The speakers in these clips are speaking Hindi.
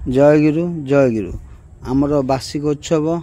जयगिरु जयगिरु आमर बार्षिक उत्सव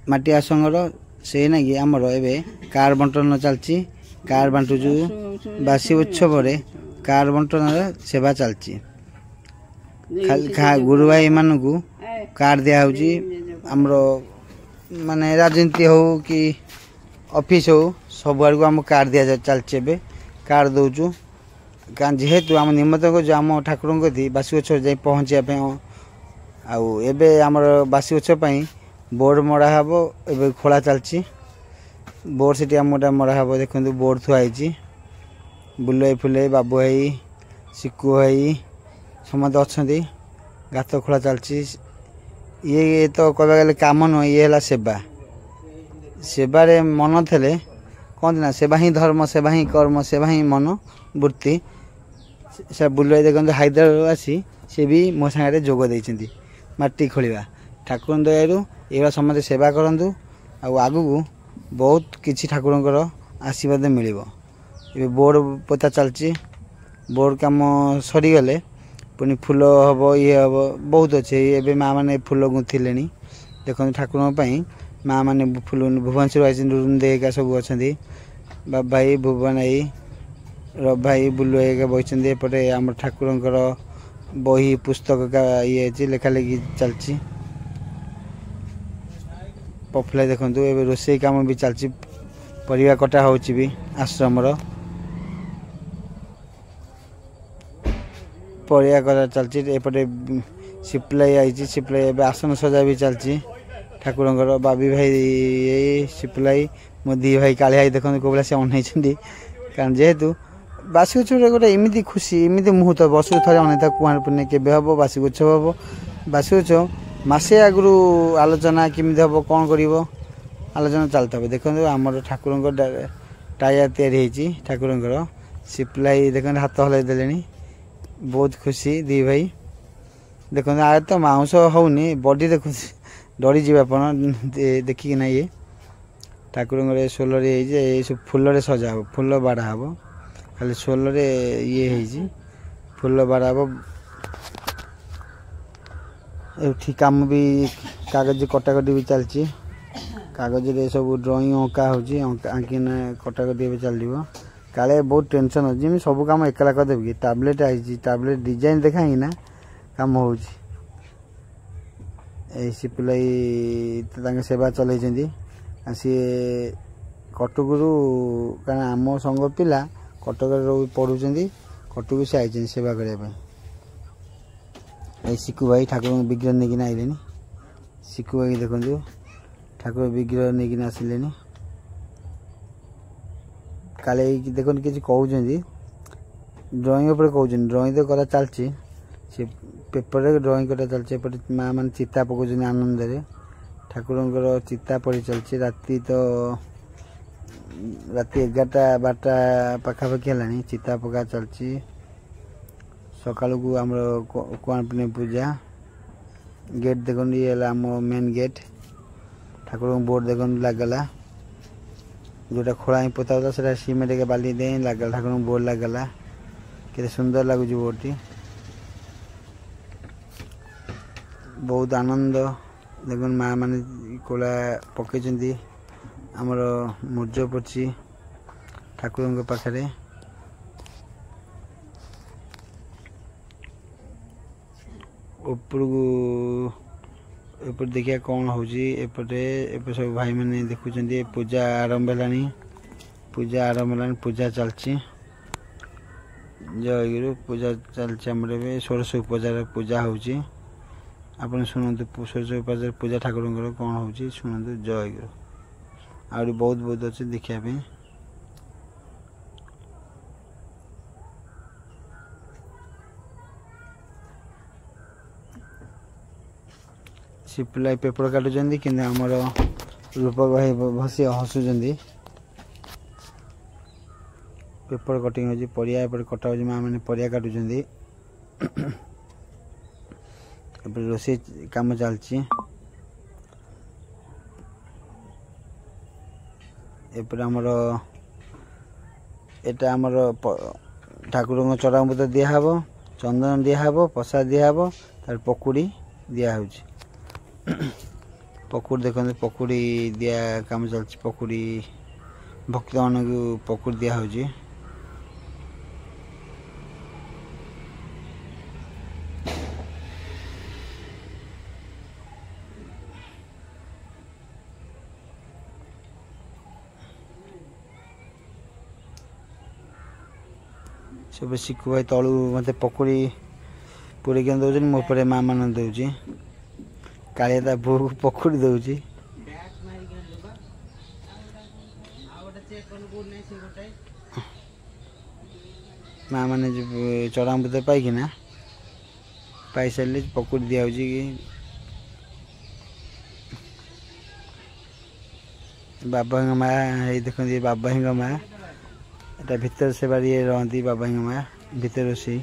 माटी आसंगर से ना कि आमर एबे कार बंटन चलची कार बांटुचु बार्षिक उत्सव रे कार बंटन सेवा चलची गुरु भाई मान को कार दिया होची आमर माने राजनीति हो कि ऑफिस हो सब आड़ को आम कार दिया चलची एबे कार दउचु जेहेतु आम निमंत्रण को आम ठाकुर बार्षिक उत्सव जाई पहुँचा आबे आमर बार्षिक उत्सव बोर्ड मरा हम एवं खोला चलची बोर्ड से आम मरा हम देखो बोर्ड थुआई बुलई फुलई बाबू भाई सिकु भाई समस्त अच्छा गात खोला चलची ये तो कह गले कम नुह ये है सेवा सेवारे मन थे कहते ना सेवा ही धर्म सेवा ही कर्म सेवा ही मन वृत्ति से बुलई देखते हैदराबाद आसी सी भी मो सागर जोग देती माटी खोलिया ठाकुर दयारू ये समस्त सेवा करूँ आगू बहुत किसी ठाकुर आशीर्वाद मिल बोर्ड पोता चलची बोर्ड कम सरीगले पुणी फूल हम ये हम बहुत अच्छे ये माँ मैंने फूल गुंथिले देखते ठाकुर माँ मैंने फूल भुवनेश्वर आई देगा सब अच्छा बाबा भाई भुवन भाई रब भाई बुलू भाई बही एपटे आम ठाकुर बही पुस्तक का ये लेखा लेखी चलची पफुला देखु ए रोसई कम भी चलची परिवा कटा हो आश्रम परिवा कटा चलची एपटे सिप्लाई आई सिप्लाई आसन सजा भी चलची ठाकुर बाबी भाई सिप्लाई मो दी भाई काली भाई देखते कौ से अनई कारण जेहेतु बार्षिक उत्सव गोटे एमती खुशी एमती मुहूर्त वर्ष थे अनेता कुआर पुण्य केवे हम बार्षिक उत्सव हम बार्षिक उत्सव मसे आगु आलोचना केमी हम कौन कर आलोचना चलता देखो आमर ठाकुर टायर तैयारी ठाकुर सिप्लाई देख हाथ हल दे बहुत खुशी दी भाई देखो आगे तो माउस होनी बॉडी देखो डरी जी देखिकिना ये ठाकुर सोलर ये सब फूल सजा हम फूल बाड़ा हम खाली सोलर ये फूल बाड़ा हम ये कम भी कागज कटाकटी भी चलती कागज रे सब ड्राइंग अंका होकिन कटाकटी भी चलो काले बहुत टेंशन अच्छी सब कम एकला करदेव कि टैबलेट आई टैबलेट डिजाइन देखा ना कम हो सिप्लाई सेवा चल सी कटकू कारण आम संघ पिला कटक पढ़ुं कटक से आई सेवा करने सिकु भाई ठाकुर विग्रह नहीं आइले सिकु भाई देखो ठाकुर विग्रह नहीं आसिले काले देखो किसी कहते ड्रॉइंग कहते ड्रॉइंग तो करा चलती से पेपर ड्रॉइंग करा चलती माँ मैंने चिता पकाउन आनंद ठाकुर चिता पड़ी चलती राति तो राति 11टा 12टा पाखापाखि है चिता पका चलती सकाल को आम कुआं पूजा गेट देखो ये आम मेन गेट ठाकुर बोर्ड देखो लगला जोटा खोला ही पोता होता है सीमेंट के बाली दे लगला ठाकुर बोर्ड लगला के सुंदर लगुच बोर्ड टी बहुत आनंद देखो माँ मैंने कोला पकई आमर मूर्ज पड़ी ठाकुर पाखे उपरकू एपटे देखिए कौन होपटे सब भाई मैंने देखुं पूजा आरंभ है पूजा चलची जय गुरु पूजा चलती आम षोड़श उपचार पूजा होची आपन शुणु षोड़श उपचार पूजा ठाकुर कौन हो शुणु जय गुरु आहरी बहुत बहुत अच्छे देखा सिप्लाई पेपर काटुंट कि आमर रूपक भाई भसी हसुं पेपर कटिंग हो परिया कटा हो माँ मैंने परिया काटुंट रोषे कम चलची एपटे आमर एटा आमर ठाकुर चढ़ाऊ दिहब चंदन दिहब प्रसाद दिहब तार पकुड़ी दिहଉଛି पकुड़ी देखते पकुड़ी दिया काम चलती पकुड़ी भक्त मान को पकुड़ी दिहଉଛି सब शिखु भाई तलू मत पकुड़ी पूरे दौर मो पर माँ मान दौर कालिया ता बो पकुड़ी दौर माँ मैंने चढ़ामूत पाइकिना पाई सारे पकुड़ी दिया बाबा माँ ये देखते बाबा माँ एटा भीतर से बारी रहती बाबा माँ भीतर रोषे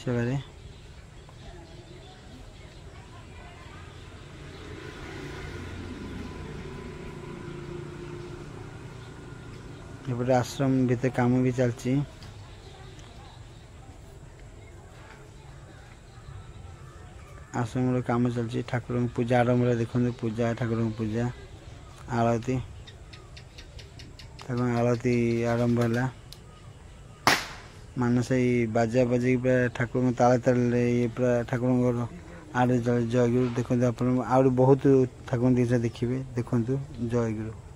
से बारे आश्रम भीतर काम भी चलती आश्रम काम चलती ठाकुर पूजा आरंभ देखते पूजा ठाकुर पूजा आरती आरती आरंभ है मानस बाजा बजे ठाकुर ताले ताले ये पूरा ठाकुर आड़े जयगुरु देखते आप बहुत ठाकुर देखिए देखु जयगुरु।